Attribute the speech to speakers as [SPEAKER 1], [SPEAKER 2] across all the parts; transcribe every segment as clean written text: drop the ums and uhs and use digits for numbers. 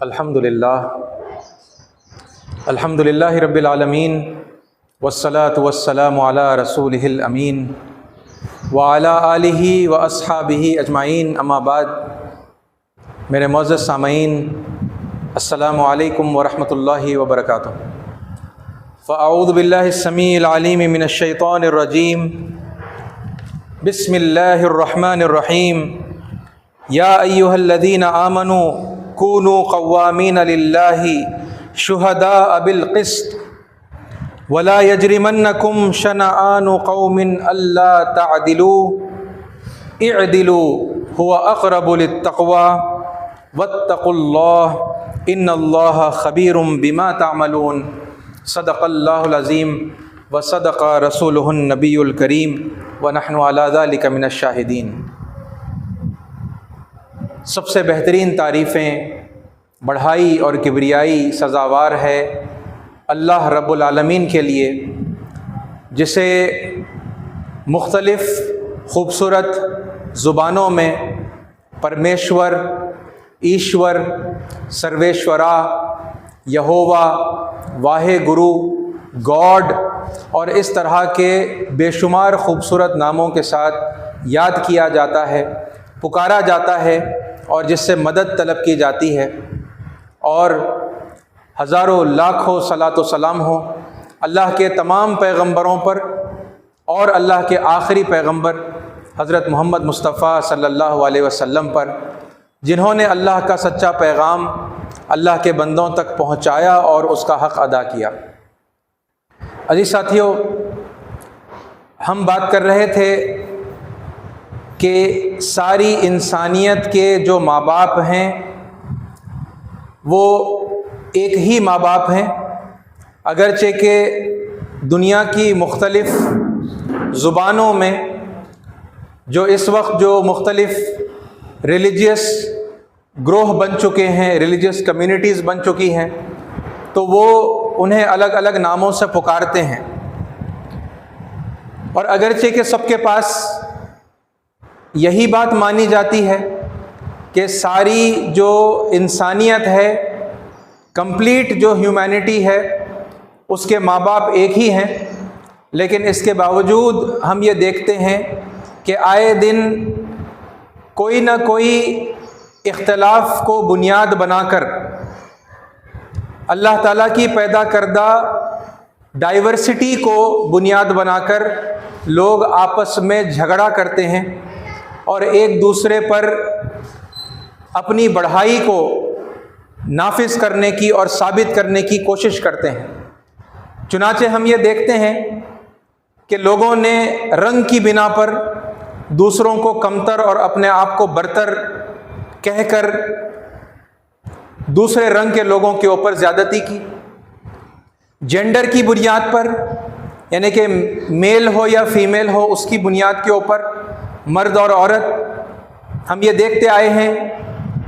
[SPEAKER 1] अल्हम्दुलिल्लाहि रब्बिल आलमीन वस्सलातु वस्सलामु अला रसूलिहिल अमीन व अला आलिहि व अस्हाबिहि अजमाइन अम्मा बाद। मेरे मुअज़्ज़ज़ सामईन, अस्सलामु अलैकुम व रहमतुल्लाहि व बरकातुहू। फ़अऊज़ु बिल्लाहिस समीइल अलीम मिनश शैतानिर रजीम। बिस्मिल्लाहिर रहमानिर रहीम। या अय्युहल्लज़ीना आमनू कूनू क़व्वामीन लिल्लाहि शुहदाअ बिल क़िस्त वला यजरिमन्नकुम शनआनु क़ौमिन अल्ला तअदिलू इअदिलू हुवा अक़रबु लित्तक़वा वत्तक़ुल्लाह इन्नल्लाह ख़बीरुम बिमा तअमलून। सदक़ल्लाहुल अज़ीम व सदक़ रसूलुहुन नबियुल करीम व नहनु अला ज़ालिका मिनश शाहिदीन। सबसे बेहतरीन तारीफ़ें, बढ़ाई और किबरियाई सज़ावार है अल्लाह रब्बुल आलमीन के लिए, जिसे मुख्तलिफ़ ख़ूबसूरत ज़ुबानों में परमेश्वर, ईश्वर, सर्वेश्वरा, यहोवा, वाहे गुरु, गॉड और इस तरह के बेशुमार ख़ूबसूरत नामों के साथ याद किया जाता है, पुकारा जाता है और जिससे मदद तलब की जाती है। और हज़ारों लाखों सलातो सलाम हो अल्लाह के तमाम पैगंबरों पर और अल्लाह के आखिरी पैगंबर हज़रत मोहम्मद मुस्तफ़ा सल्लल्लाहु अलैहि वसल्लम पर, जिन्होंने अल्लाह का सच्चा पैगाम अल्लाह के बंदों तक पहुँचाया और उसका हक़ अदा किया। अजीज़ साथियों, हम बात कर रहे थे कि सारी इंसानियत के जो माँ बाप हैं वो एक ही माँ बाप हैं, अगरचे के दुनिया की मुख्तलिफ़ ज़ुबानों में जो इस वक्त जो मुख्तलिफ़ रिलीजियस ग्रोह बन चुके हैं, रिलीजियस कम्युनिटीज़ बन चुकी हैं, तो वो उन्हें अलग अलग नामों से पुकारते हैं। और अगरचे के सबके पास यही बात मानी जाती है कि सारी जो इंसानियत है, कंप्लीट जो ह्यूमैनिटी है, उसके माँ बाप एक ही हैं। लेकिन इसके बावजूद हम ये देखते हैं कि आए दिन कोई ना कोई इख्तलाफ को बुनियाद बनाकर अल्लाह ताला की पैदा करदा डाइवर्सिटी को बुनियाद बनाकर लोग आपस में झगड़ा करते हैं और एक दूसरे पर अपनी बढ़ाई को नाफिज करने की और साबित करने की कोशिश करते हैं। चुनाचे हम ये देखते हैं कि लोगों ने रंग की बिना पर दूसरों को कमतर और अपने आप को बरतर कहकर दूसरे रंग के लोगों के ऊपर ज़्यादती की। जेंडर की बुनियाद पर, यानी कि मेल हो या फीमेल हो, उसकी बुनियाद के ऊपर मर्द और औरत, हम ये देखते आए हैं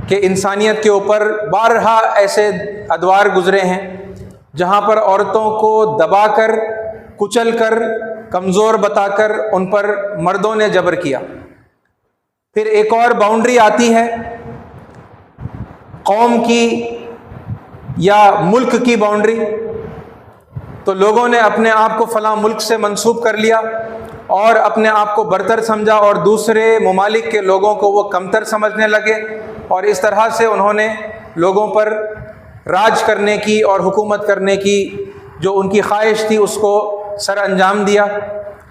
[SPEAKER 1] कि इंसानियत के ऊपर बारहा ऐसे अदवार गुज़रे हैं जहाँ पर औरतों को दबाकर, कुचलकर, कमज़ोर बताकर उन पर मर्दों ने जबर किया। फिर एक और बाउंड्री आती है कौम की या मुल्क की बाउंड्री, तो लोगों ने अपने आप को फ़लाँ मुल्क से मंसूब कर लिया और अपने आप को बरतर समझा और दूसरे ममालिक के लोगों को वो कमतर समझने लगे और इस तरह से उन्होंने लोगों पर राज करने की और हुकूमत करने की जो उनकी ख्वाहिश थी उसको सर अंजाम दिया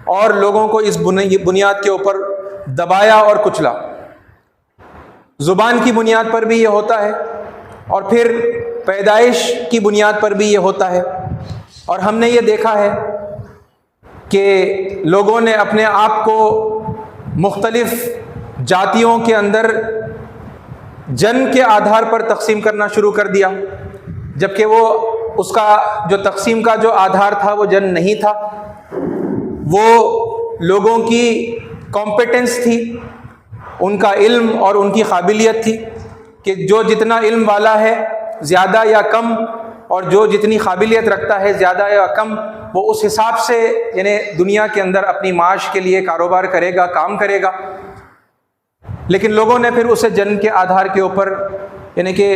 [SPEAKER 1] और लोगों को इस बुनियाद के ऊपर दबाया और कुचला। ज़ुबान की बुनियाद पर भी ये होता है और फिर पैदाइश की बुनियाद पर भी ये होता है। और हमने ये देखा है कि लोगों ने अपने आप को मुख्तलिफ़ जातियों के अंदर जन्म के आधार पर तकसीम करना शुरू कर दिया, जबकि वो उसका जो तकसीम का जो आधार था वो जन्म नहीं था, वो लोगों की कॉम्पिटेंस थी, उनका इल्म और उनकी काबिलियत थी कि जो जितना इल्म वाला है ज़्यादा या कम, और जो जितनी काबिलियत रखता है ज़्यादा या कम, वो उस हिसाब से यानी दुनिया के अंदर अपनी माश के लिए कारोबार करेगा, काम करेगा। लेकिन लोगों ने फिर उसे जन्म के आधार के ऊपर यानी कि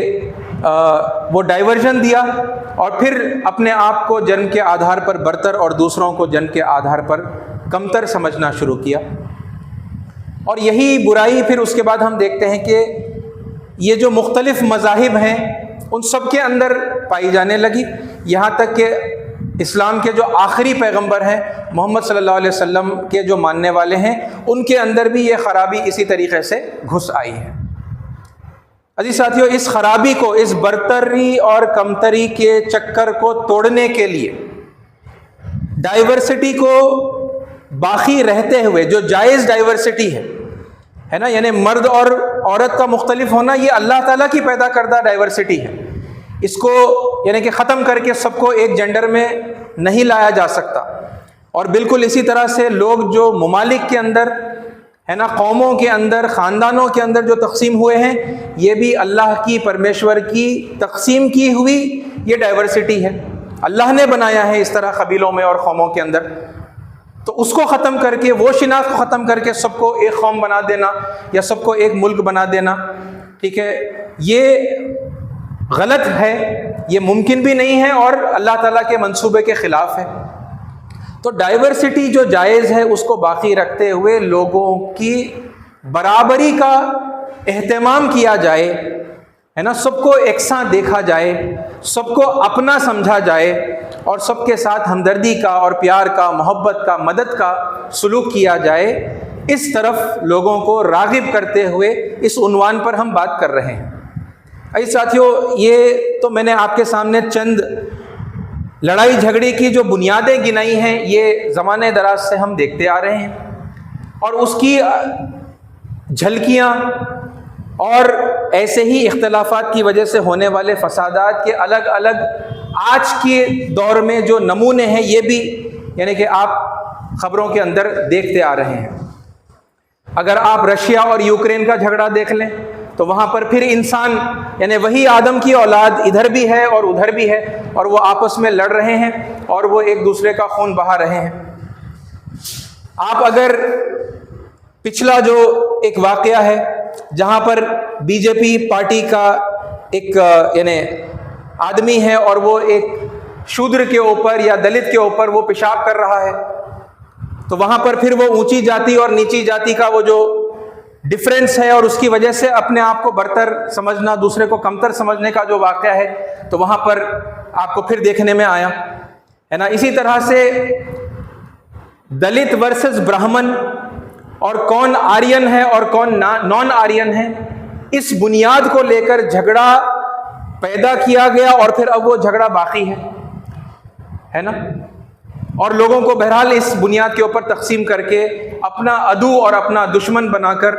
[SPEAKER 1] वो डाइवर्जन दिया और फिर अपने आप को जन्म के आधार पर बरतर और दूसरों को जन्म के आधार पर कमतर समझना शुरू किया। और यही बुराई फिर उसके बाद हम देखते हैं कि ये जो मुख्तलिफ मज़ाहिब हैं उन सब के अंदर पाई जाने लगी, यहाँ तक कि इस्लाम के जो आखिरी पैगंबर हैं मोहम्मद सल्लल्लाहु अलैहि वसल्लम के जो मानने वाले हैं उनके अंदर भी ये ख़राबी इसी तरीक़े से घुस आई है। अजीज़ साथियों, इस खराबी को, इस बरतरी और कमतरी के चक्कर को तोड़ने के लिए, डाइवर्सिटी को बाकी रहते हुए, जो जायज़ डाइवर्सिटी है ना, यानी मर्द और औरत का मुख्तलिफ होना, ये अल्लाह ताला की पैदा करदा डाइवर्सिटी है। इसको यानी कि ख़त्म करके सबको एक जेंडर में नहीं लाया जा सकता। और बिल्कुल इसी तरह से लोग जो ममालिक के अंदर है ना, कौमों के अंदर, ख़ानदानों के अंदर जो तकसीम हुए हैं, ये भी अल्लाह की, परमेश्वर की तकसीम की हुई ये डाइवर्सिटी है। अल्लाह ने बनाया है इस तरह कबीलों में और कौमों के अंदर, तो उसको ख़त्म करके, वो शिनाख्त को ख़त्म करके सबको एक कौम बना देना या सबको एक मुल्क बना देना, ठीक है, ये गलत है, ये मुमकिन भी नहीं है और अल्लाह ताला के मंसूबे के ख़िलाफ़ है। तो डाइवर्सिटी जो जायज़ है उसको बाकी रखते हुए लोगों की बराबरी का एहतमाम किया जाए, है ना, सबको एकसां देखा जाए, सबको अपना समझा जाए और सबके साथ हमदर्दी का और प्यार का, मोहब्बत का, मदद का सलूक किया जाए, इस तरफ लोगों को राग़िब करते हुए इस उन्वान पर हम बात कर रहे हैं। ऐसे साथियों, ये तो मैंने आपके सामने चंद लड़ाई झगड़े की जो बुनियादें गिनाई हैं, ये ज़माने दराज से हम देखते आ रहे हैं और उसकी झलकियाँ और ऐसे ही इख्तलाफात की वजह से होने वाले फसादात के अलग अलग आज के दौर में जो नमूने हैं, ये भी यानी कि आप ख़बरों के अंदर देखते आ रहे हैं। अगर आप रशिया और यूक्रेन का झगड़ा देख लें तो वहाँ पर फिर इंसान यानी वही आदम की औलाद इधर भी है और उधर भी है और वो आपस में लड़ रहे हैं और वो एक दूसरे का खून बहा रहे हैं। आप अगर पिछला जो एक वाक़या है जहाँ पर बीजेपी पार्टी का एक यानी आदमी है और वो एक शूद्र के ऊपर या दलित के ऊपर वो पेशाब कर रहा है, तो वहाँ पर फिर वो ऊंची जाति और नीची जाति का वो जो डिफरेंस है और उसकी वजह से अपने आप को बरतर समझना, दूसरे को कमतर समझने का जो वाक़या है, तो वहाँ पर आपको फिर देखने में आया, है ना। इसी तरह से दलित वर्सेस ब्राह्मण और कौन आर्यन है और कौन नॉन आर्यन है, इस बुनियाद को लेकर झगड़ा पैदा किया गया और फिर अब वो झगड़ा बाकी है ना। और लोगों को बहरहाल इस बुनियाद के ऊपर तकसीम करके अपना अदू और अपना दुश्मन बनाकर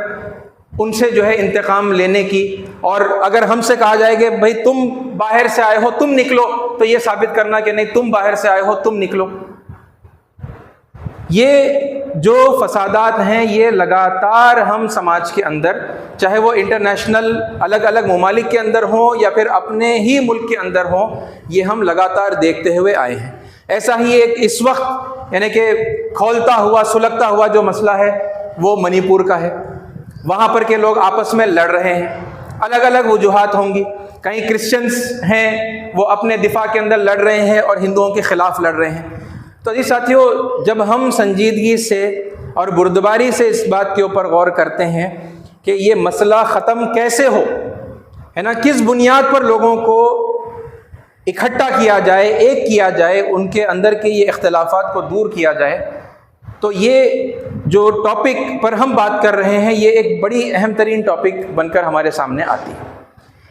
[SPEAKER 1] उनसे जो है इंतकाम लेने की, और अगर हमसे कहा जाए कि भाई तुम बाहर से आए हो तुम निकलो, तो ये साबित करना कि नहीं तुम बाहर से आए हो तुम निकलो। ये जो फसादात हैं ये लगातार हम समाज के अंदर, चाहे वो इंटरनेशनल अलग अलग ममालिक के अंदर हों या फिर अपने ही मुल्क के अंदर हों, ये हम लगातार देखते हुए आए हैं। ऐसा ही एक इस वक्त यानी कि खौलता हुआ सुलगता हुआ जो मसला है वो मणिपुर का है। वहाँ पर के लोग आपस में लड़ रहे हैं, अलग अलग वजूहात होंगी, कहीं क्रिश्चियंस हैं वो अपने दिफा के अंदर लड़ रहे हैं और हिंदुओं के ख़िलाफ़ लड़ रहे हैं। तो जी साथियों, जब हम संजीदगी से और बुर्दबारी से इस बात के ऊपर गौर करते हैं कि ये मसला ख़त्म कैसे हो, है ना, किस बुनियाद पर लोगों को इकट्ठा किया जाए, एक किया जाए, उनके अंदर के ये इख्तलाफात को दूर किया जाए, तो ये जो टॉपिक पर हम बात कर रहे हैं ये एक बड़ी अहम तरीन टॉपिक बनकर हमारे सामने आती है।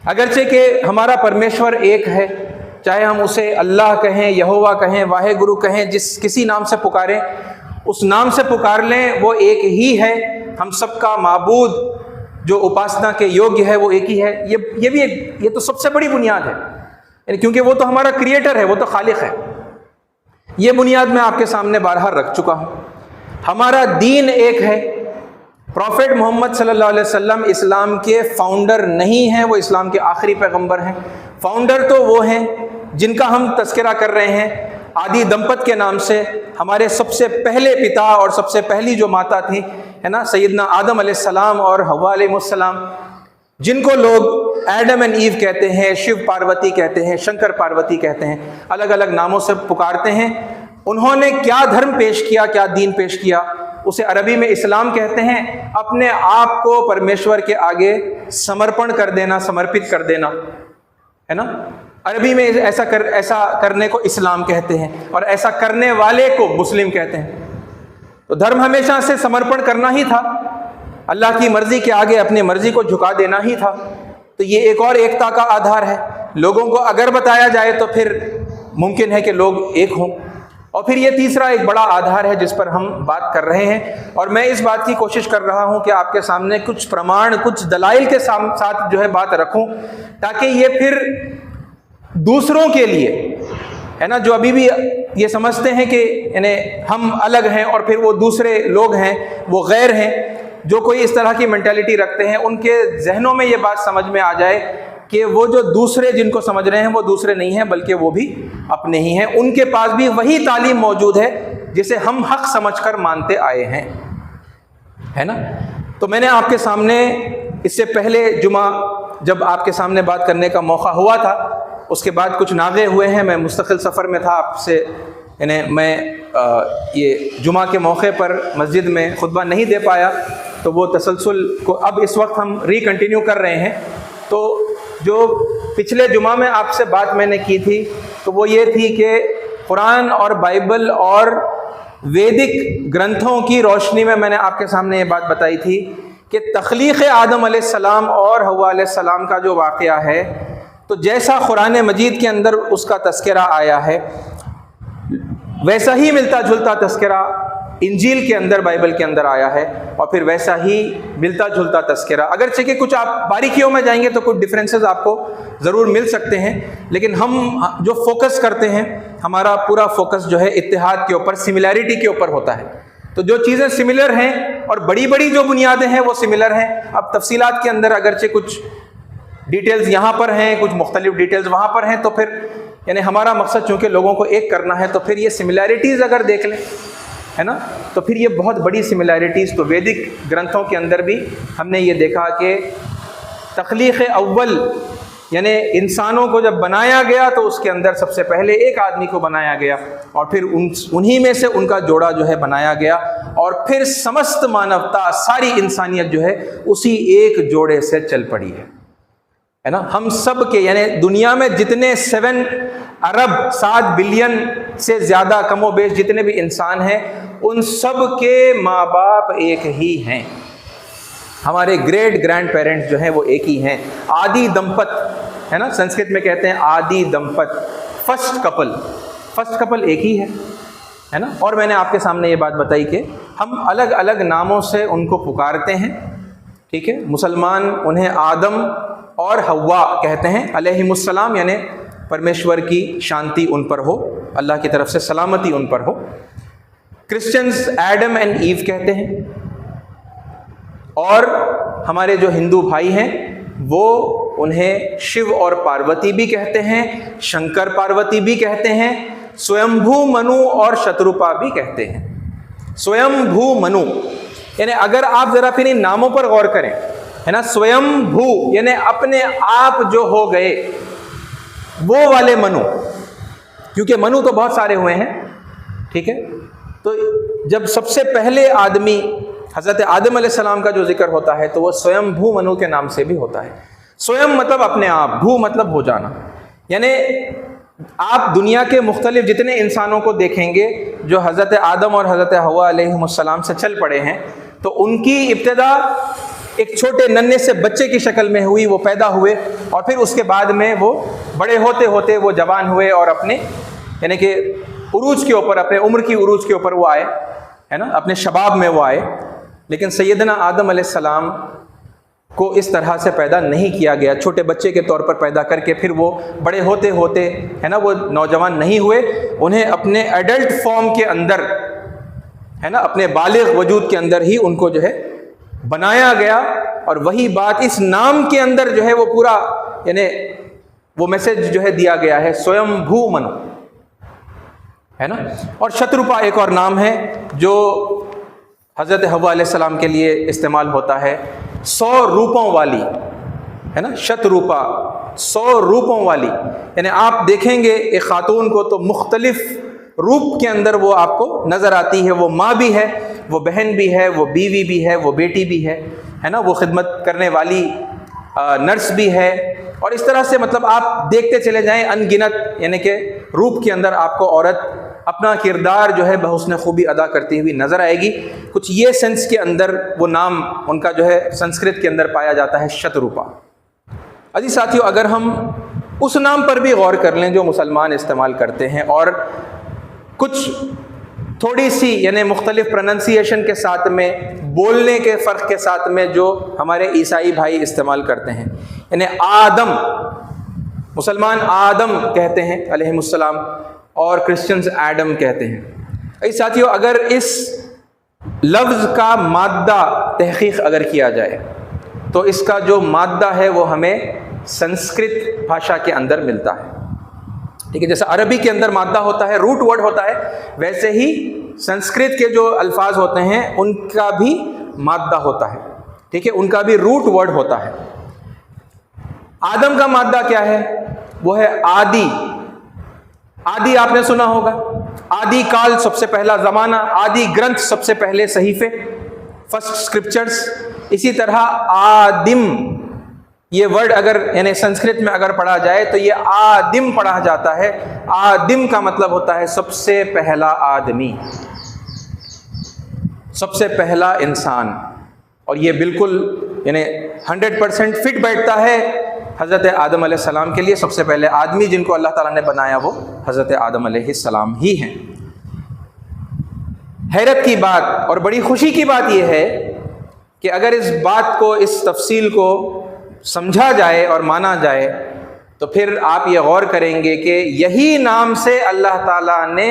[SPEAKER 1] अगरचे कि हमारा परमेश्वर एक है, चाहे हम उसे अल्लाह कहें, यहोवा कहें, वाहे गुरु कहें, जिस किसी नाम से पुकारें, उस नाम से पुकार लें, वो एक ही है। हम सबका माबूद जो उपासना के योग्य है वो एक ही है। ये तो सबसे बड़ी बुनियाद है, क्योंकि वो तो हमारा क्रिएटर है, वो तो खालिक है। ये बुनियाद मैं आपके सामने बारहा रख चुका हूँ। हमारा दीन एक है। प्रॉफेट मोहम्मद सल्लल्लाहु अलैहि वसल्लम इस्लाम के फाउंडर नहीं हैं, वो इस्लाम के आखिरी पैगंबर हैं। फाउंडर तो वो हैं जिनका हम तस्करा कर रहे हैं, आदि दंपत के नाम से। हमारे सबसे पहले पिता और सबसे पहली जो माता थी, है ना, सैयदना आदम अलैहिस्सलाम और हव्वा अलैहिस्सलाम, जिनको लोग एडम एंड ईव कहते हैं, शिव पार्वती कहते हैं, शंकर पार्वती कहते हैं, अलग अलग नामों से पुकारते हैं, उन्होंने क्या धर्म पेश किया, क्या दीन पेश किया, उसे अरबी में इस्लाम कहते हैं। अपने आप को परमेश्वर के आगे समर्पण कर देना, समर्पित कर देना, है ना। अरबी में ऐसा करने को इस्लाम कहते हैं और ऐसा करने वाले को मुस्लिम कहते हैं। तो धर्म हमेशा से समर्पण करना ही था, अल्लाह की मर्जी के आगे अपनी मर्जी को झुका देना ही था। तो ये एक और एकता का आधार है। लोगों को अगर बताया जाए तो फिर मुमकिन है कि लोग एक हों। और फिर ये तीसरा एक बड़ा आधार है जिस पर हम बात कर रहे हैं, और मैं इस बात की कोशिश कर रहा हूं कि आपके सामने कुछ प्रमाण, कुछ दलाइल के साथ जो है बात रखूं, ताकि ये फिर दूसरों के लिए, है ना, जो अभी भी ये समझते हैं कि यानी हम अलग हैं और फिर वो दूसरे लोग हैं, वो गैर हैं, जो कोई इस तरह की मेंटालिटी रखते हैं, उनके जहनों में ये बात समझ में आ जाए कि वो जो दूसरे जिनको समझ रहे हैं वो दूसरे नहीं हैं बल्कि वो भी अपने ही हैं। उनके पास भी वही तालीम मौजूद है जिसे हम हक समझकर मानते आए हैं, है ना। तो मैंने आपके सामने इससे पहले जुमा जब आपके सामने बात करने का मौका हुआ था, उसके बाद कुछ नागे हुए हैं, मैं मुस्तकिल सफ़र में था आपसे, यानी मैं ये जुमा के मौके पर मस्जिद में खुतबा नहीं दे पाया, तो वो तसलसल को अब इस वक्त हम रिकंटिन्यू कर रहे हैं। तो जो पिछले जुमा में आपसे बात मैंने की थी तो वो ये थी कि कुरान और बाइबल और वैदिक ग्रंथों की रोशनी में मैंने आपके सामने ये बात बताई थी कि तख्लीक़ आदम अलैहिस्सलाम और हव्वा अलैहिस्सलाम का जो वाक़या है, तो जैसा कुरान मजीद के अंदर उसका तज़किरा आया है, वैसा ही मिलता जुलता तज़किरा इंजील के अंदर, बाइबल के अंदर आया है, और फिर वैसा ही मिलता जुलता तज़किरा, अगरचे कि कुछ आप बारीकियों में जाएंगे तो कुछ डिफरेंसेस आपको ज़रूर मिल सकते हैं, लेकिन हम जो फोकस करते हैं, हमारा पूरा फोकस जो है इत्तिहाद के ऊपर, सिमिलैरिटी के ऊपर होता है। तो जो चीज़ें सिमिलर हैं और बड़ी बड़ी जो बुनियादें हैं वो सिमिलर हैं। अब तफसीलात के अंदर अगरचे कुछ डिटेल्स यहाँ पर हैं, कुछ मुख्तलिफ डिटेल्स वहाँ पर हैं, तो फिर यानी हमारा मकसद चूँकि लोगों को एक करना है, तो फिर ये सिमिलैरिटीज़ अगर देख लें, है ना, तो फिर ये बहुत बड़ी सिमिलैरिटीज़ तो वैदिक ग्रंथों के अंदर भी हमने ये देखा कि तख्लीक़ अव्वल यानी इंसानों को जब बनाया गया तो उसके अंदर सबसे पहले एक आदमी को बनाया गया और फिर उन्हीं में से उनका जोड़ा जो है बनाया गया, और फिर समस्त मानवता, सारी इंसानियत जो है उसी एक जोड़े से चल पड़ी है ना। हम सब के यानी दुनिया में जितने 7 अरब 7 बिलियन से ज़्यादा कमो बेश जितने भी इंसान हैं, उन सब के माँ बाप एक ही हैं। हमारे ग्रेट ग्रैंड पेरेंट्स जो हैं वो एक ही हैं। आदि दंपत, है ना, संस्कृत में कहते हैं आदि दंपत, फर्स्ट कपल एक ही है ना। और मैंने आपके सामने ये बात बताई कि हम अलग अलग नामों से उनको पुकारते हैं, ठीक है। मुसलमान उन्हें आदम और हव्वा कहते हैं अलैहिमुस्सलाम, यानी परमेश्वर की शांति उन पर हो, अल्लाह की तरफ से सलामती उन पर हो। क्रिश्चियंस एडम एंड ईव कहते हैं, और हमारे जो हिंदू भाई हैं वो उन्हें शिव और पार्वती भी कहते हैं, शंकर पार्वती भी कहते हैं, स्वयंभू मनु और शत्रुपा भी कहते हैं। स्वयंभू मनु यानी अगर आप जरा फिर इन नामों पर गौर करें, है ना, स्वयंभू यानी अपने आप जो हो गए, वो वाले मनु, क्योंकि मनु तो बहुत सारे हुए हैं, ठीक है। तो जब सबसे पहले आदमी हज़रत आदम अलैहिस्सलाम का जो जिक्र होता है तो वो स्वयंभू मनु के नाम से भी होता है। स्वयं मतलब अपने आप, भू मतलब हो जाना, यानी आप दुनिया के मुख्तलिफ जितने इंसानों को देखेंगे जो हज़रत आदम और हज़रत हव्वा अलैहिमुस्सलाम से चल पड़े हैं, तो उनकी इब्तिदा एक छोटे नन्हे से बच्चे की शक्ल में हुई, वो पैदा हुए, और फिर उसके बाद में वो बड़े होते होते वो जवान हुए और अपने यानी कि उरूज के ऊपर, अपने उम्र की उरूज के ऊपर वो आए, है ना, अपने शबाब में वो आए। लेकिन सैयदना आदम अलैहिस्सलाम को इस तरह से पैदा नहीं किया गया, छोटे बच्चे के तौर पर पैदा करके फिर वो बड़े होते होते, है ना, वो नौजवान नहीं हुए, उन्हें अपने एडल्ट फॉर्म के अंदर, है ना, अपने बालिग वजूद के अंदर ही उनको जो है बनाया गया। और वही बात इस नाम के अंदर जो है वो पूरा यानी वो मैसेज जो है दिया गया है, स्वयंभू मनु, है ना। और शत्रुपा एक और नाम है जो हज़रत हव्वा अलैहिस्सलाम के लिए इस्तेमाल होता है, 100 रूपों वाली, है ना, शतरूपा, 100 रूपों वाली। यानी आप देखेंगे एक खातून को तो मुख्तलिफ रूप के अंदर वो आपको नज़र आती है। वो माँ भी है, वो बहन भी है, वो बीवी भी है, वो बेटी भी है ना, वो खिदमत करने वाली नर्स भी है। और इस तरह से मतलब आप देखते चले जाएं अनगिनत यानी कि रूप के अंदर आपको औरत अपना किरदार जो है बहुस्न खूबी अदा करती हुई नज़र आएगी। कुछ ये सेंस के अंदर वो नाम उनका जो है संस्कृत के अंदर पाया जाता है, शतरूपा। अजी साथियों, अगर हम उस नाम पर भी गौर कर लें जो मुसलमान इस्तेमाल करते हैं और कुछ थोड़ी सी यानी मुख्तलिफ प्रोनंसिएशन के साथ में, बोलने के फ़र्क के साथ में जो हमारे ईसाई भाई इस्तेमाल करते हैं, यानी आदम, मुसलमान आदम कहते हैं अलैहिमुस्सलाम और क्रिश्चियंस एडम कहते हैं। ऐसे साथियों, अगर इस लफ्ज़ का मादा तहक़ीक़ अगर किया जाए तो इसका जो मादा है वो हमें संस्कृत भाषा के अंदर मिलता है। ठीक है, जैसे अरबी के अंदर मादा होता है, रूट वर्ड होता है, वैसे ही संस्कृत के जो अल्फाज होते हैं उनका भी मादा होता है। ठीक है, उनका भी रूट वर्ड होता है। आदम का मादा क्या है? वो है आदि। आदि आपने सुना होगा, आदि काल, सबसे पहला ज़माना, आदि ग्रंथ, सबसे पहले सहीफे, फर्स्ट स्क्रिप्चर्स। इसी तरह आदिम, ये वर्ड अगर यानी संस्कृत में अगर पढ़ा जाए तो ये आदिम पढ़ा जाता है। आदिम का मतलब होता है सबसे पहला आदमी, सबसे पहला इंसान। और ये बिल्कुल यानी 100% फिट बैठता है हज़रत आदम अलैहिस्सलाम के लिए। सबसे पहले आदमी जिनको अल्लाह ताला ने बनाया वो हज़रत आदम अलैहिस्सलाम ही हैं। हैरत की बात और बड़ी खुशी की बात यह है कि अगर इस बात को, इस तफसील को समझा जाए और माना जाए तो फिर आप ये गौर करेंगे कि यही नाम से अल्लाह ताला ने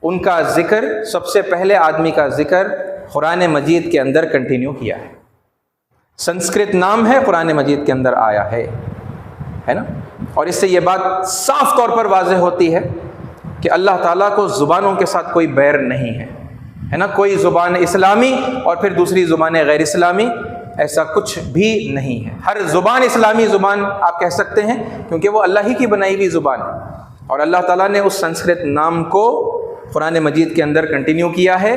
[SPEAKER 1] उनका ज़िक्र, सबसे पहले आदमी का ज़िक्र कुरान मजीद के अंदर कंटिन्यू किया है। संस्कृत नाम है, कुरान मजीद के अंदर आया है ना। और इससे ये बात साफ तौर पर वाज़ेह होती है कि अल्लाह ताला को ज़ुबानों के साथ कोई बैर नहीं है ना। कोई ज़ुबान इस्लामी और फिर दूसरी ज़ुबान गैर इस्लामी, ऐसा कुछ भी नहीं है। हर ज़ुबान इस्लामी ज़ुबान आप कह सकते हैं क्योंकि वो अल्लाह ही की बनाई हुई ज़ुबान है। और अल्लाह ताला ने उस संस्कृत नाम को कुरान मजीद के अंदर कंटिन्यू किया है।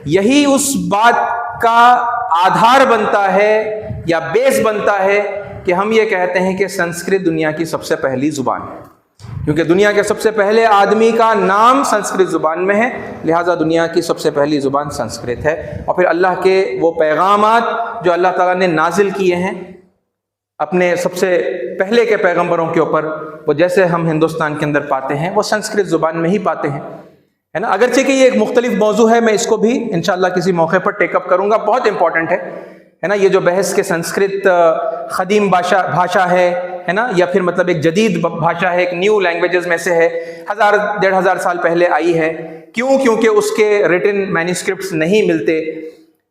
[SPEAKER 1] यही उस बात का आधार बनता है या बेस बनता है कि हम ये कहते हैं कि संस्कृत दुनिया की सबसे पहली ज़ुबान है, क्योंकि दुनिया के सबसे पहले आदमी का नाम संस्कृत ज़ुबान में है, लिहाजा दुनिया की सबसे पहली ज़ुबान संस्कृत है। और फिर अल्लाह के वो पैगामात जो अल्लाह ताला ने नाजिल किए हैं अपने सबसे पहले के पैगंबरों के ऊपर, वो जैसे हम हिंदुस्तान के अंदर पाते हैं वो संस्कृत ज़ुबान में ही पाते हैं, है ना। अगरचे कि ये एक मुख्तलिफ मौजू है, मैं इसको भी इंशाअल्लाह किसी मौके पर टेकअप करूँगा, बहुत इंपॉर्टेंट है ना। ये जो बहस के संस्कृत ख़दीम भाषा है ना, या फिर मतलब एक जदीद भाषा है, एक न्यू लैंग्वेजेस में से है, 1000-1500 साल पहले आई है। क्यों? क्योंकि उसके रिटन मैन्युस्क्रिप्ट्स नहीं मिलते,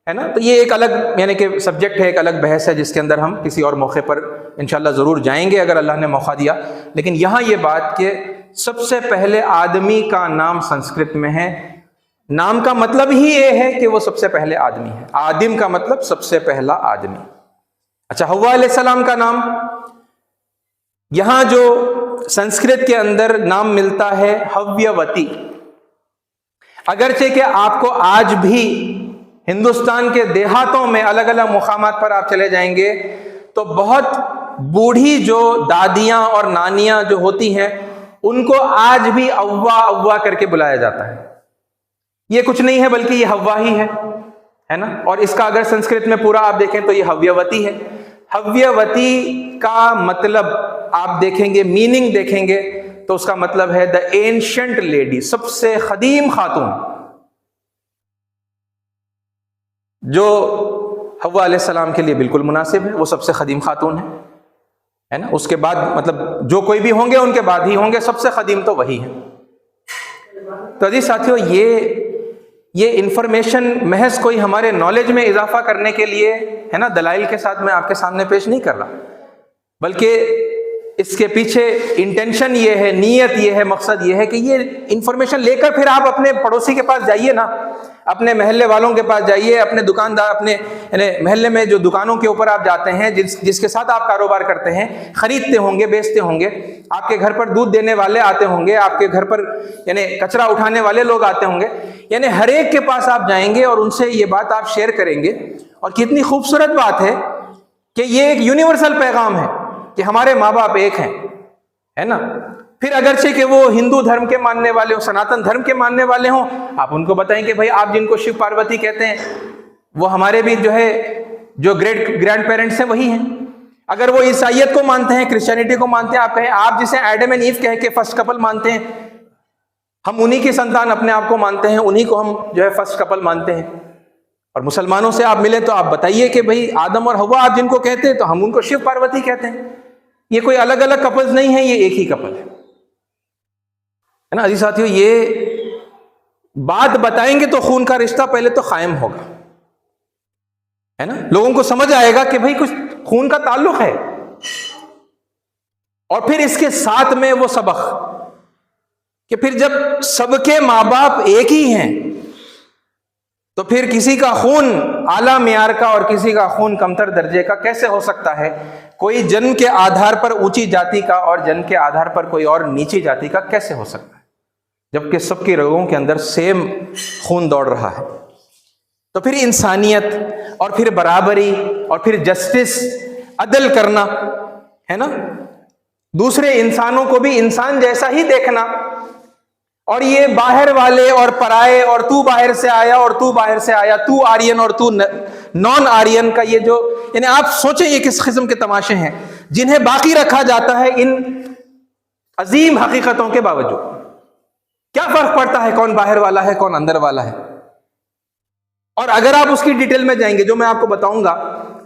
[SPEAKER 1] है ना। तो ये एक अलग यानी कि सब्जेक्ट है, एक अलग बहस है जिसके अंदर हम किसी और मौके पर इंशाअल्लाह ज़रूर जाएंगे अगर अल्लाह ने मौका दिया। लेकिन यहाँ ये बात कि सबसे पहले आदमी का नाम संस्कृत में है। नाम का मतलब ही ये है कि वो सबसे पहले आदमी है। आदिम का मतलब सबसे पहला आदमी। अच्छा, हव्वा अलैहिस्सलाम का नाम, यहां जो संस्कृत के अंदर नाम मिलता है हव्यवती। अगरचे कि आपको आज भी हिंदुस्तान के देहातों में अलग अलग मुकामात पर आप चले जाएंगे तो बहुत बूढ़ी जो दादियां और नानियां जो होती हैं उनको आज भी अव्वा अव्वा करके बुलाया जाता है। ये कुछ नहीं है बल्कि ये हव्वा ही है ना। और इसका अगर संस्कृत में पूरा आप देखें तो ये हव्यवती है। हव्यवती का मतलब आप देखेंगे, मीनिंग देखेंगे तो उसका मतलब है द एंशिएंट लेडी, सबसे खदीम खातून। जो हव्वा अलैहिस्सलाम के लिए बिल्कुल मुनासिब है, वो सबसे खदीम खातून है ना। उसके बाद मतलब जो कोई भी होंगे उनके बाद ही होंगे, सबसे खदीम तो वही है। तो अजीज साथियों, ये इंफॉर्मेशन महज कोई हमारे नॉलेज में इजाफा करने के लिए है ना, दलाइल के साथ मैं आपके सामने पेश नहीं कर रहा, बल्कि इसके पीछे इंटेंशन ये है, नीयत ये है, मकसद ये है कि ये इंफॉर्मेशन लेकर फिर आप अपने पड़ोसी के पास जाइए ना, अपने महल्ले वालों के पास जाइए, अपने दुकानदार, अपने महल्ले में जो दुकानों के ऊपर आप जाते हैं, जिसके साथ आप कारोबार करते हैं, खरीदते होंगे, बेचते होंगे, आपके घर पर दूध देने वाले आते होंगे, आपके घर पर यानी कचरा उठाने वाले लोग आते होंगे, यानी हर एक के पास आप जाएंगे और उनसे ये बात आप शेयर करेंगे। और कितनी खूबसूरत बात है कि ये एक यूनिवर्सल पैगाम है कि हमारे माँ बाप एक हैं, है ना। फिर अगरचे कि वो हिंदू धर्म के मानने वाले हो, सनातन धर्म के मानने वाले हों, आप उनको बताएं कि भाई आप जिनको शिव पार्वती कहते हैं वो हमारे भी जो है जो ग्रैंड पेरेंट्स हैं वही हैं। अगर वो ईसाइयत को मानते हैं, क्रिश्चियनिटी को मानते हैं, आप कहें आप जिसे एडम एंड ईव कह के फर्स्ट कपल मानते हैं, हम उन्हीं की संतान अपने आप को मानते हैं, उन्हीं को हम जो है फर्स्ट कपल मानते हैं। और मुसलमानों से आप मिले तो आप बताइए कि भाई आदम और हव्वा आप जिनको कहते हैं तो हम उनको शिव पार्वती कहते हैं। ये कोई अलग अलग कपल्स नहीं है, ये एक ही कपल है ना। अजीज साथियों, ये बात बताएंगे तो खून का रिश्ता पहले तो कायम होगा, है ना। लोगों को समझ आएगा कि भाई कुछ खून का ताल्लुक है। और फिर इसके साथ में वो सबक कि फिर जब सबके माँ बाप एक ही हैं तो फिर किसी का खून आला मियार का और किसी का खून कमतर दर्जे का कैसे हो सकता है। कोई जन्म के आधार पर ऊंची जाति का और जन्म के आधार पर कोई और नीची जाति का कैसे हो सकता है, जबकि सबके लोगों के अंदर सेम खून दौड़ रहा है। तो फिर इंसानियत और फिर बराबरी और फिर जस्टिस, अदल करना, है ना, दूसरे इंसानों को भी इंसान जैसा ही देखना। और ये बाहर वाले और पराए और तू बाहर से आया और तू बाहर से आया, तू आर्यन और तू नॉन आर्यन का ये जो, यानी आप सोचें ये किस किस्म के तमाशे हैं जिन्हें बाकी रखा जाता है इन अजीम हकीकतों के बावजूद। क्या फर्क पड़ता है कौन बाहर वाला है कौन अंदर वाला है। और अगर आप उसकी डिटेल में जाएंगे जो मैं आपको बताऊंगा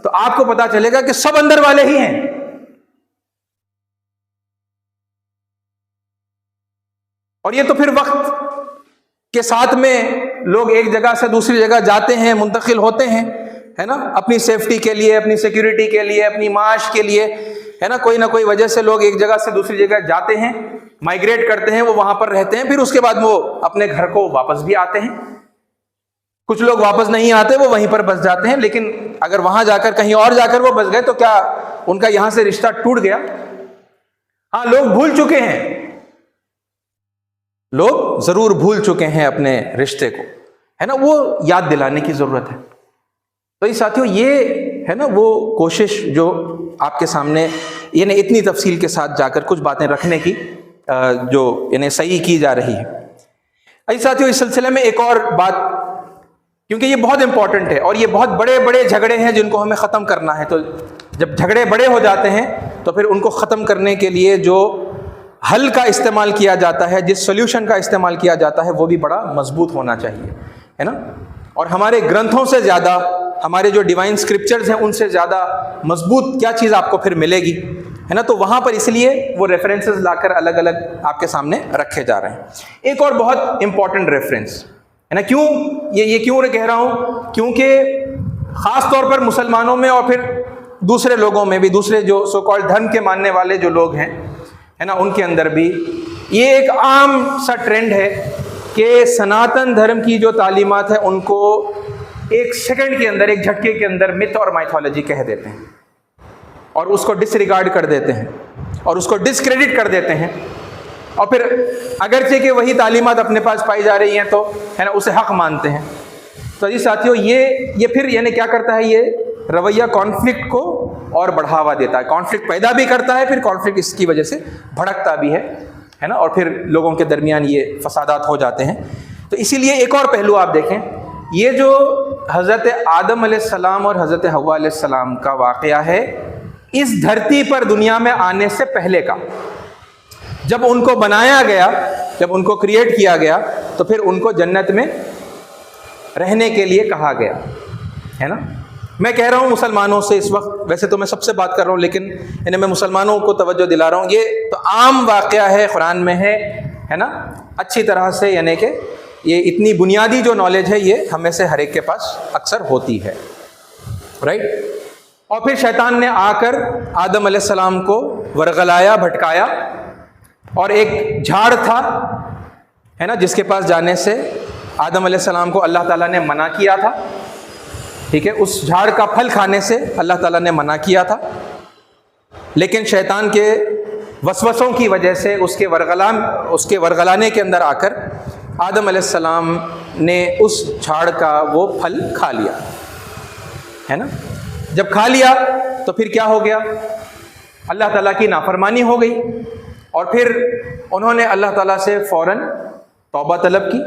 [SPEAKER 1] तो आपको पता चलेगा कि सब अंदर वाले ही हैं। और ये तो फिर वक्त के साथ में लोग एक जगह से दूसरी जगह जाते हैं, मुंतकिल होते हैं, है ना, अपनी सेफ्टी के लिए, अपनी सिक्योरिटी के लिए, अपनी माश के लिए, है ना, कोई ना कोई वजह से लोग एक जगह से दूसरी जगह जाते हैं, माइग्रेट करते हैं, वो वहां पर रहते हैं, फिर उसके बाद वो अपने घर को वापस भी आते हैं। कुछ लोग वापस नहीं आते, वो वहीं पर बस जाते हैं। लेकिन अगर वहां जाकर कहीं और जाकर वो बस गए तो क्या उनका यहां से रिश्ता टूट गया? हाँ, लोग भूल चुके हैं, लोग जरूर भूल चुके हैं अपने रिश्ते को, है ना, वो याद दिलाने की जरूरत है। तो ये साथियों, ये है ना वो कोशिश जो आपके सामने यानी इतनी तफसील के साथ जाकर कुछ बातें रखने की जो यानी सही की जा रही है। ऐसे साथियों, इस सिलसिले में एक और बात, क्योंकि ये बहुत इंपॉर्टेंट है और ये बहुत बड़े बड़े झगड़े हैं जिनको हमें ख़त्म करना है। तो जब झगड़े बड़े हो जाते हैं तो फिर उनको ख़त्म करने के लिए जो हल का इस्तेमाल किया जाता है, जिस सोल्यूशन का इस्तेमाल किया जाता है, वो भी बड़ा मजबूत होना चाहिए, है ना। और हमारे ग्रंथों से ज़्यादा, हमारे जो डिवाइन स्क्रिप्चर्स हैं उनसे ज़्यादा मजबूत क्या चीज़ आपको फिर मिलेगी, है ना। तो वहाँ पर इसलिए वो रेफरेंसेस लाकर अलग अलग आपके सामने रखे जा रहे हैं। एक और बहुत इंपॉर्टेंट रेफरेंस, है ना, क्यों ये क्यों कह रहा हूँ, क्योंकि ख़ास तौर पर मुसलमानों में और फिर दूसरे लोगों में भी, दूसरे जो सो कॉल्ड धर्म के मानने वाले जो लोग हैं, है ना, उनके अंदर भी ये एक आम सा ट्रेंड है कि सनातन धर्म की जो तालीमात है उनको एक सेकंड के अंदर, एक झटके के अंदर मिथ और माइथोलॉजी कह देते हैं और उसको डिसरिगार्ड कर देते हैं और उसको डिसक्रेडिट कर देते हैं। और फिर अगरचे कि वही तालीमात अपने पास पाई जा रही हैं तो, है ना, उसे हक मानते हैं। तो जी साथियों, ये फिर यानी क्या करता है, ये रवैया कॉन्फ्लिक्ट को और बढ़ावा देता है, कॉन्फ्लिक्ट पैदा भी करता है, फिर कॉन्फ्लिक्ट इसकी वजह से भड़कता भी है ना, और फिर लोगों के दरमियान ये फसादात हो जाते हैं। तो इसीलिए एक और पहलू आप देखें, ये जो हज़रत आदम अलैहिस्सलाम और हज़रत हव्वा अलैहिस्सलाम का वाक़या है, इस धरती पर दुनिया में आने से पहले का, जब उनको बनाया गया, जब उनको क्रिएट किया गया तो फिर उनको जन्नत में रहने के लिए कहा गया, है ना। मैं कह रहा हूँ मुसलमानों से इस वक्त, वैसे तो मैं सबसे बात कर रहा हूँ लेकिन इन्हें मैं मुसलमानों को तवज्जो दिला रहा हूँ। ये तो आम वाक़या है, कुरान में है ना, अच्छी तरह से, यानी कि ये इतनी बुनियादी जो नॉलेज है ये हमें से हर एक के पास अक्सर होती है, राइट। और फिर शैतान ने आकर आदम अलैहिस्सलाम को वरगलाया, भटकाया, और एक झाड़ था, है ना, जिसके पास जाने से आदम अलैहिस्सलाम को अल्लाह ताला ने मना किया था, ठीक है, उस झाड़ का फल खाने से अल्लाह ताला ने मना किया था, लेकिन शैतान के वसवसों की वजह से उसके वरगलाने के अंदर आकर आदम अलैहिस्सलाम ने उस झाड़ का वो फल खा लिया, है ना। जब खा लिया तो फिर क्या हो गया, अल्लाह ताला की नाफरमानी हो गई और फिर उन्होंने अल्लाह ताला से फ़ौरन तौबा तलब की।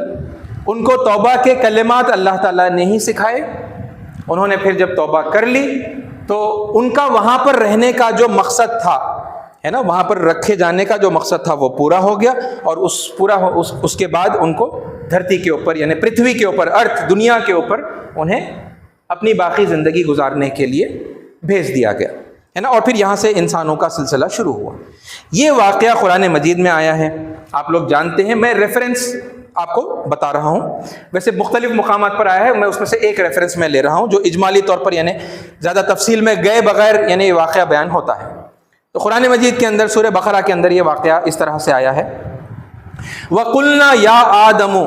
[SPEAKER 1] उनको तौबा के कलिमात अल्लाह ताला ने ही सिखाए। उन्होंने फिर जब तौबा कर ली तो उनका वहाँ पर रहने का जो मकसद था, है ना, वहाँ पर रखे जाने का जो मकसद था वो पूरा हो गया और उसके बाद उनको धरती के ऊपर यानी पृथ्वी के ऊपर, अर्थ दुनिया के ऊपर उन्हें अपनी बाकी ज़िंदगी गुजारने के लिए भेज दिया गया, है ना। और फिर यहाँ से इंसानों का सिलसिला शुरू हुआ। ये वाक़या कुरान मजीद में आया है, आप लोग जानते हैं। मैं रेफरेंस आपको बता रहा हूँ, वैसे मुख्तलिफ मुकामात पर आया है, मैं उसमें से एक रेफरेंस में ले रहा हूँ जो इजमाली तौर पर यानी ज़्यादा तफसील में गए बगैर यानी ये वाक़या बयान होता है। तो कुरान मजीद के अंदर सूरह बकरा के अंदर ये वाक़या इस तरह से आया है, वक़ुल्ना या आदमु,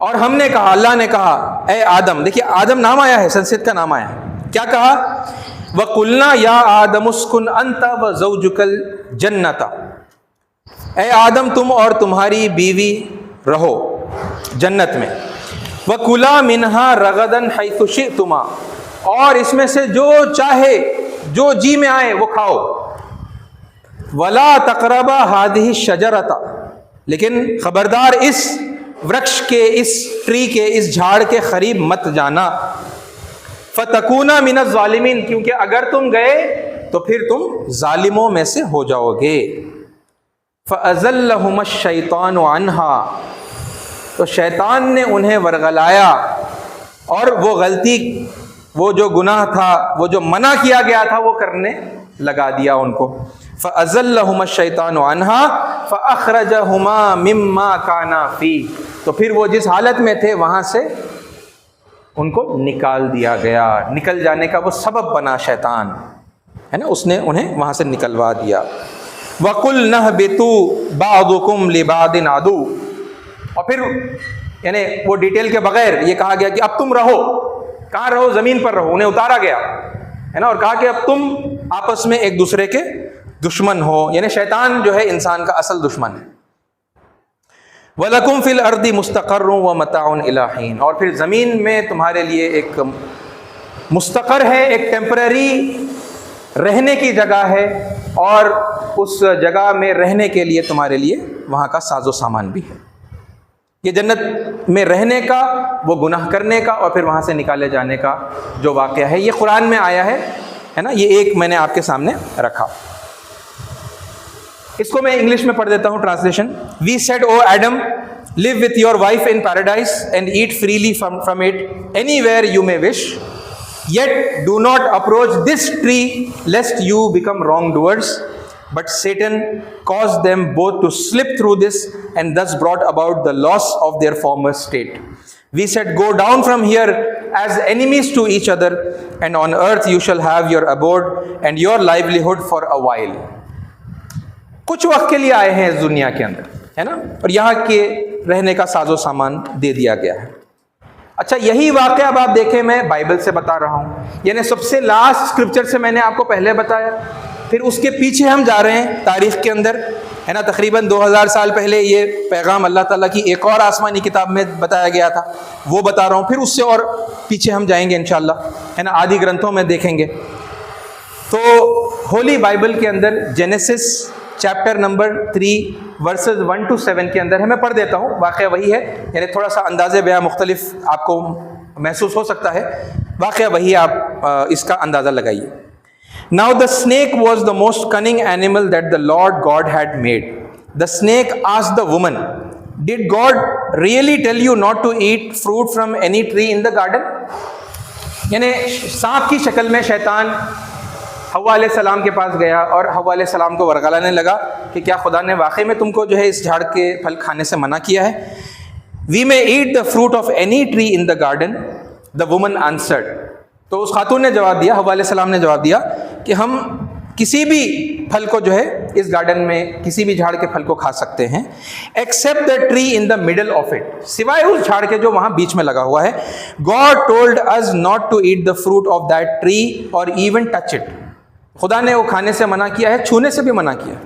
[SPEAKER 1] और हमने कहा, अल्लाह ने कहा, ए आदम। देखिए आदम नाम आया है, संस्कृत का नाम आया है। क्या कहा, वक़ुल्ना या आदमुस्कुन अंता व ज़ौजुकल जन्नता, ए आदम तुम और तुम्हारी बीवी रहो जन्नत में, वकुला मिन्हा रगदन हैथु शिअ्तुमा, और इसमें से जो चाहे जो जी में आए वो खाओ, वला तक़रबा हादिही शजरता, लेकिन खबरदार इस वृक्ष के, इस ट्री के, इस झाड़ के करीब मत जाना, फतकूना मिनज़ ज़ालिमीन, क्योंकि अगर तुम गए तो फिर तुम जालिमों में से हो जाओगे। फ़अज़ल्लहुमुश शैतानु अन्हा, तो शैतान ने उन्हें वरगलाया और वो गलती, वो जो गुनाह था, वो जो मना किया गया था वो करने लगा दिया उनको। फ़अज़ल्लहुमुश शैतानु अन्हा फ़अख़रजहुमा मिम्मा काना फ़ी, तो फिर वो जिस हालत में थे वहाँ से उनको निकाल दिया गया। निकल जाने का वो सबब बना शैतान, है ना, उसने उन्हें वहाँ से निकलवा दिया। वकुल नहबितु बादुकुम लिबादिन आदु, और फिर यानी वो डिटेल के बगैर ये कहा गया कि अब तुम रहो, कहाँ रहो, ज़मीन पर रहो, उन्हें उतारा गया, है ना, और कहा कि अब तुम आपस में एक दूसरे के दुश्मन हो, यानी शैतान जो है इंसान का असल दुश्मन है। वलकुम फिल अर्दी मुस्तक़र्रुन व मताउन इला हीन, और फिर ज़मीन में तुम्हारे लिए एक मुस्तक़र है, एक टेम्पररी रहने की जगह है, और उस जगह में रहने के लिए तुम्हारे लिए वहाँ का साजो सामान भी है। ये जन्नत में रहने का, वो गुनाह करने का और फिर वहाँ से निकाले जाने का जो वाक़या है, ये कुरान में आया है ना। ये एक मैंने आपके सामने रखा, इसको मैं इंग्लिश में पढ़ देता हूँ translation. We said O Adam, live with your wife in paradise and eat freely from it anywhere you may wish, yet do not approach this tree lest you become wrongdoers. But Satan caused them both to slip through this and thus brought about the loss of their former state. We said, go down from here as enemies to each other, and on earth you shall have your abode and your livelihood for a while. कुछ वक्त के लिए आए हैं इस दुनिया के अंदर, है ना, और यहाँ के रहने का साजो सामान दे दिया गया है। अच्छा, यही वाक़या अब आप देखें, मैं बाइबल से बता रहा हूँ, यानी सबसे लास्ट स्क्रिप्चर से मैंने आपको पहले बताया, फिर उसके पीछे हम जा रहे हैं तारीख़ के अंदर, है ना। तकरीबन 2000 साल पहले ये पैगाम अल्लाह ताला की एक और आसमानी किताब में बताया गया था, वो बता रहा हूँ। फिर उससे और पीछे हम जाएंगे इंशाअल्लाह, है ना, आदि ग्रंथों में देखेंगे। तो होली बाइबल के अंदर genesis chapter number 3 versus 1 to 7 के अंदर है, मैं पढ़ देता हूँ। वाक़या वही है, यानी थोड़ा सा अंदाज़े बयां मुख्तलिफ आपको महसूस हो सकता है, वाक़या वही, आप इसका अंदाज़ा लगाइए। Now the snake was the most cunning animal that the Lord God had made. The snake asked the woman, did God really tell you not to eat fruit from any tree in the garden. यानी सांप की शक्ल में शैतान हव्वा अलैहिस्सलाम के पास गया और हव्वा अलैहिस्सलाम को वरगलाने लगा कि क्या खुदा ने वाकई में तुमको जो है इस झाड़ के फल खाने से मना किया है। We may eat the fruit of any tree in the garden, the woman answered. तो उस खातून ने जवाब दिया, हव्वा अलैहिस्सलाम ने जवाब दिया कि हम किसी भी फल को जो है इस गार्डन में किसी भी झाड़ के फल को खा सकते हैं, except the tree in the middle of it, सिवाय उस झाड़ के जो वहां बीच में लगा हुआ है। God told us not to eat the fruit of that tree और इवन टच इट, खुदा ने वो खाने से मना किया है, छूने से भी मना किया।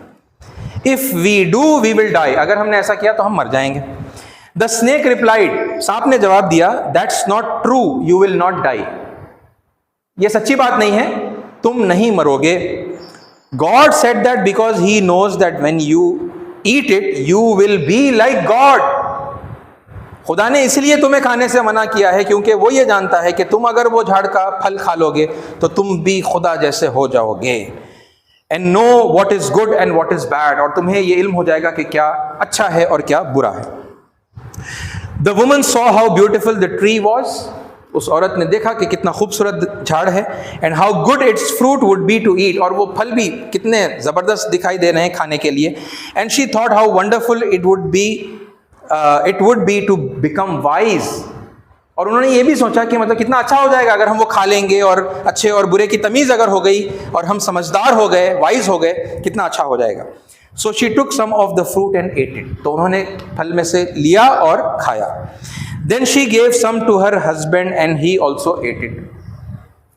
[SPEAKER 1] If we do we will die, अगर हमने ऐसा किया तो हम मर जाएंगे। द स्नेक रिप्लाइड, सांप ने जवाब दिया, that's not true, you will not die, ये सच्ची बात नहीं है, तुम नहीं मरोगे। God said that because he knows that when you eat it you will be like God, खुदा ने इसलिए तुम्हें खाने से मना किया है क्योंकि वो ये जानता है कि तुम अगर वो झाड़ का फल खा लोगे तो तुम भी खुदा जैसे हो जाओगे। And know what is good and what is bad, और तुम्हें ये इल्म हो जाएगा कि क्या अच्छा है और क्या बुरा है। The woman saw how beautiful the tree was, उस औरत ने देखा कि कितना खूबसूरत झाड़ है। And how good its fruit would be to eat, और वो फल भी कितने ज़बरदस्त दिखाई दे रहे हैं खाने के लिए। And she thought how wonderful it would be to become wise, और उन्होंने ये भी सोचा कि मतलब कितना अच्छा हो जाएगा अगर हम वो खा लेंगे और अच्छे और बुरे की तमीज़ अगर हो गई और हम समझदार हो गए, वाइज हो गए, कितना अच्छा हो जाएगा। So she took some of the fruit and ate it, तो उन्होंने फल में से लिया और खाया। Then she gave some to her husband and he also ate it,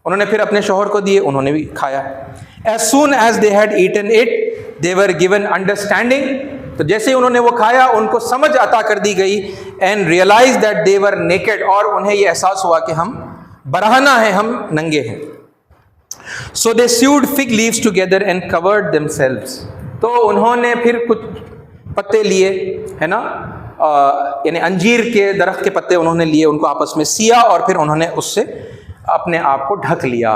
[SPEAKER 1] उन्होंने फिर अपने शौहर को दिए, उन्होंने भी खाया। As soon as they had eaten it they were given understanding, तो जैसे ही उन्होंने वो खाया उनको समझ अता कर दी गई। And realise that they were naked, और उन्हें ये एहसास हुआ कि हम बरहना है, हम नंगे हैं। So they sewed fig leaves together and covered themselves, तो उन्होंने फिर कुछ पत्ते लिए, है ना, यानी अंजीर के दरख्त के पत्ते उन्होंने लिए, उनको आपस में सिया और फिर उन्होंने उससे अपने आप को ढक लिया।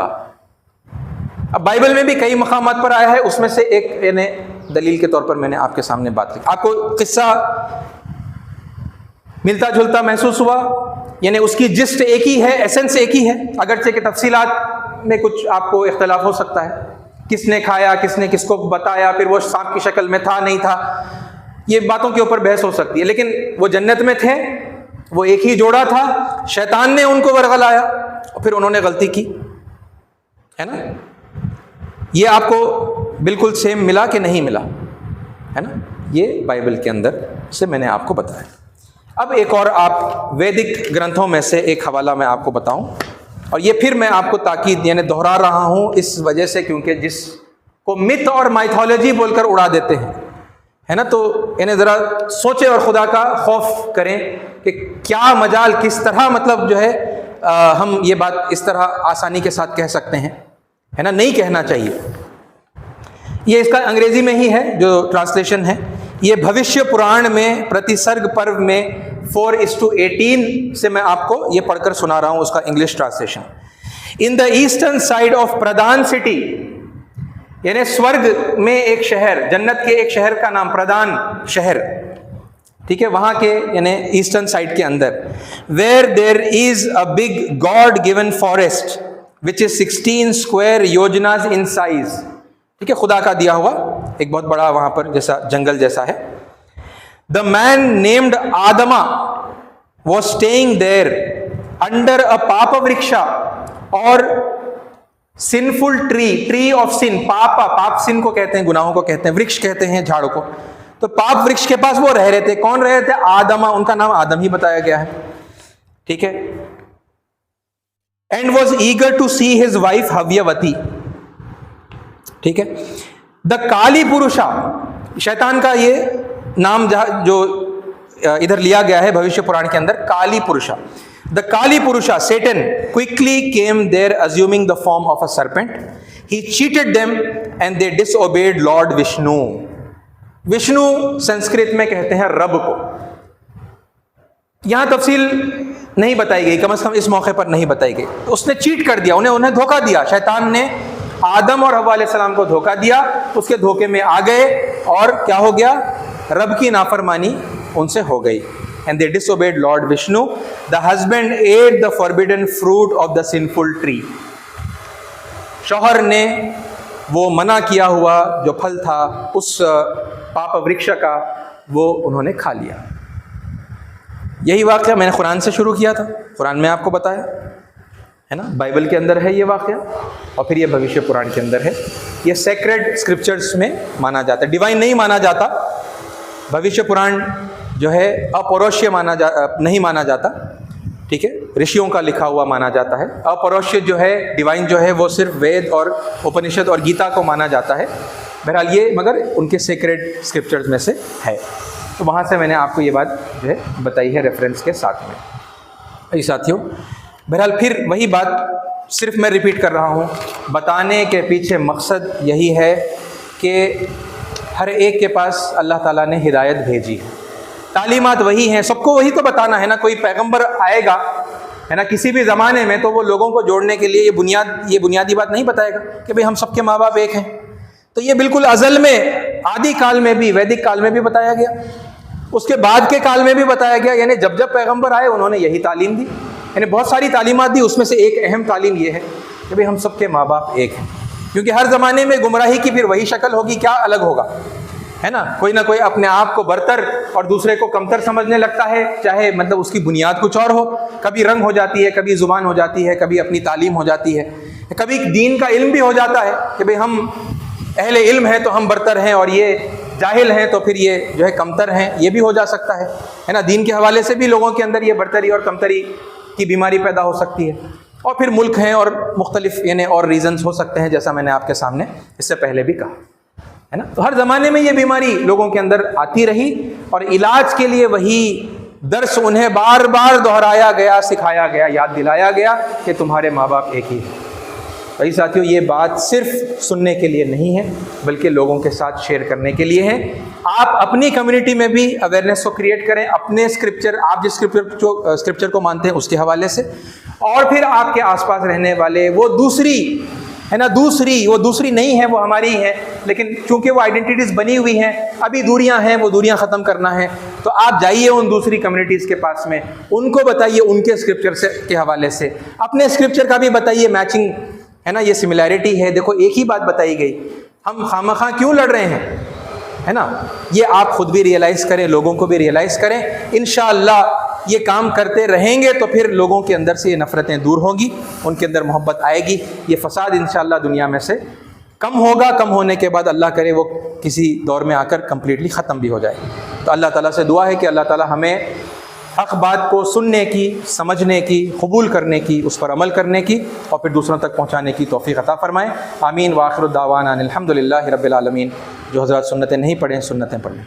[SPEAKER 1] अब बाइबल में भी कई मकामात पर आया है, उसमें से एक यानी दलील के तौर पर मैंने आपके सामने बात की। आपको किस्सा मिलता जुलता महसूस हुआ, यानी उसकी जिस्ट एक ही है, एसेंस एक ही है, अगरचे के तफसीलात में कुछ आपको इख्तलाफ हो सकता है, किसने खाया, किसने किसको बताया, फिर वो सांप की शक्ल में था नहीं था, ये बातों के ऊपर बहस हो सकती है। लेकिन वो जन्नत में थे, वो एक ही जोड़ा था, शैतान ने उनको वरगलाया और फिर उन्होंने गलती की, है ना। ये आपको बिल्कुल सेम मिला कि नहीं मिला, है ना, ये बाइबल के अंदर से मैंने आपको बताया। अब एक और आप वैदिक ग्रंथों में से एक हवाला मैं आपको बताऊं, और ये फिर मैं आपको ताकीद यानी दोहरा रहा हूं इस वजह से क्योंकि जिसको मिथ और माइथोलॉजी बोलकर उड़ा देते हैं, है ना, तो इन्हें ज़रा सोचे और खुदा का खौफ करें कि क्या मजाल, किस तरह मतलब जो है हम ये बात इस तरह आसानी के साथ कह सकते हैं, है ना, नहीं कहना चाहिए। ये इसका अंग्रेजी में ही है जो ट्रांसलेशन है, ये भविष्य पुराण में प्रतिसर्ग पर्व में 4:18 से मैं आपको ये पढ़कर सुना रहा हूं उसका English translation. In the eastern side of प्रदान सिटी, यानी स्वर्ग में एक शहर, जन्नत के एक शहर का नाम प्रदान शहर, ठीक है, वहां के यानी ईस्टर्न साइड के अंदर, where there is a big God given forest which is 16 square योजनाज इन साइज, ठीक है, खुदा का दिया हुआ एक बहुत बड़ा वहां पर जैसा जंगल जैसा है। The man named Adam was staying there under a पाप वृक्षा और सिनफुल ट्री ऑफ सिन, पाप सिन को कहते हैं, गुनाहों को कहते हैं, वृक्ष कहते हैं झाड़ों को, तो पाप वृक्ष के पास वो रह रहे थे। कौन रह रहे थे? आदमा, उनका नाम आदम ही बताया गया है, ठीक है। And was eager to see his wife Havyavati, ठीक है। द काली पुरुषा, शैतान का ये नाम जो इधर लिया गया है भविष्य पुराण के अंदर, काली पुरुषा, द काली पुरुषा, Satan quickly came there assuming the form of a serpent. He cheated them and they disobeyed Lord Vishnu. Vishnu Sanskrit में कहते हैं रब को। यहां तफसील नहीं बताई गई, कम से कम इस मौके पर नहीं बताई गई। तो उसने चीट कर दिया, उन्हें धोखा दिया, शैतान ने आदम और हव्वा अलैहिस्सलाम को धोखा दिया, उसके धोखे में आ गए और क्या हो गया, रब की नाफरमानी उनसे हो गई। And they disobeyed Lord Vishnu. The husband ate the forbidden fruit of the sinful tree. शौहर ने वो मना किया हुआ जो फल था उस पाप वृक्ष का, वो उन्होंने खा लिया। यही वाक़या मैंने कुरान से शुरू किया था, कुरान में आपको बताया है ना, बाइबल के अंदर है ये वाक़या और फिर ये भविष्य पुराण के अंदर है। ये सेक्रेड स्क्रिप्चर्स में माना जाता है, डिवाइन नहीं माना जाता। भविष्य पुराण जो है अपौरुषीय नहीं माना जाता, ठीक है, ऋषियों का लिखा हुआ माना जाता है। अपौरुषीय जो है, डिवाइन जो है, वो सिर्फ वेद और उपनिषद और गीता को माना जाता है। बहरहाल ये मगर उनके सेक्रेड स्क्रिप्चर्स में से है, तो वहाँ से मैंने आपको ये बात जो है बताई है रेफरेंस के साथ में। ये साथियों, बहरहाल फिर वही बात सिर्फ मैं रिपीट कर रहा हूँ, बताने के पीछे मकसद यही है कि हर एक के पास अल्लाह ताला ने हिदायत भेजी है, तालीमात वही हैं, सबको वही तो बताना है ना। कोई पैगंबर आएगा है ना किसी भी ज़माने में, तो वो लोगों को जोड़ने के लिए ये बुनियादी बात नहीं बताएगा कि भाई हम सबके माँ बाप एक हैं। तो ये बिल्कुल अज़ल में, आदि काल में भी, वैदिक काल में भी बताया गया, उसके बाद के काल में भी बताया गया, यानी जब जब पैगंबर आए उन्होंने यही तालीम दी, यानी बहुत सारी तालीमात दी। उसमें से एक अहम तालीम ये है कि भाई हम सबके माँ बाप एक हैं, क्योंकि हर ज़माने में गुमराही की फिर वही शक्ल होगी, क्या अलग होगा, है ना। कोई ना कोई अपने आप को बरतर और दूसरे को कमतर समझने लगता है, चाहे मतलब उसकी बुनियाद कुछ और हो, कभी रंग हो जाती है, कभी ज़ुबान हो जाती है, कभी अपनी तालीम हो जाती है, कभी दीन का इल्म भी हो जाता है कि भाई हम अहले इल्म हैं तो हम बरतर हैं और ये जाहिल हैं तो फिर ये जो है कमतर हैं, ये भी हो जा सकता है ना। दीन के हवाले से भी लोगों के अंदर ये बरतरी और कमतरी की बीमारी पैदा हो सकती है। और फिर मुल्क हैं और मुख्तलिफ यानी और रीज़न्स हो सकते हैं, जैसा मैंने आपके सामने इससे पहले भी कहा, है ना। तो हर ज़माने में ये बीमारी लोगों के अंदर आती रही और इलाज के लिए वही दर्स उन्हें बार बार दोहराया गया, सिखाया गया, याद दिलाया गया कि तुम्हारे माँ बाप एक ही हैं। भाई साथियों, ये बात सिर्फ सुनने के लिए नहीं है, बल्कि लोगों के साथ शेयर करने के लिए है। आप अपनी कम्युनिटी में भी अवेयरनेस को क्रिएट करें, अपने स्क्रिप्चर, आप जिस स्क्रिप्चर को मानते हैं उसके हवाले से, और फिर आपके आसपास रहने वाले वो दूसरी है ना, वो दूसरी नहीं है, वो हमारी ही है, लेकिन चूंकि वो आइडेंटिटीज़ बनी हुई हैं, अभी दूरियां हैं, वो दूरियां ख़त्म करना है, तो आप जाइए उन दूसरी कम्युनिटीज़ के पास में, उनको बताइए उनके स्क्रिप्चर से के हवाले से, अपने स्क्रिप्चर का भी बताइए, मैचिंग है ना, ये सिमिलैरिटी है, देखो एक ही बात बताई गई, हम खामखा क्यों लड़ रहे हैं, है ना। ये आप खुद भी रियलाइज़ करें, लोगों को भी रियलाइज़ करें। इंशाअल्लाह ये काम करते रहेंगे तो फिर लोगों के अंदर से ये नफ़रतें दूर होंगी, उनके अंदर मोहब्बत आएगी, ये फसाद इंशाअल्लाह दुनिया में से कम होगा। कम होने के बाद अल्लाह करे वो किसी दौर में आकर कम्प्लीटली ख़त्म भी हो जाए। तो अल्लाह ताला से दुआ है कि अल्लाह ताला हमें हक़ बात को सुनने की, समझने की, कबूल करने की, उस पर अमल करने की और फिर दूसरों तक पहुँचाने की तौफ़ीक़ अता फ़रमाए। आमीन। व आखिरु दावाना अनिल हम्दुलिल्लाहि रब्बिल आलमीन। जो हज़रात सुन्नतें नहीं पढ़ें, सुन्नतें पढ़ लें।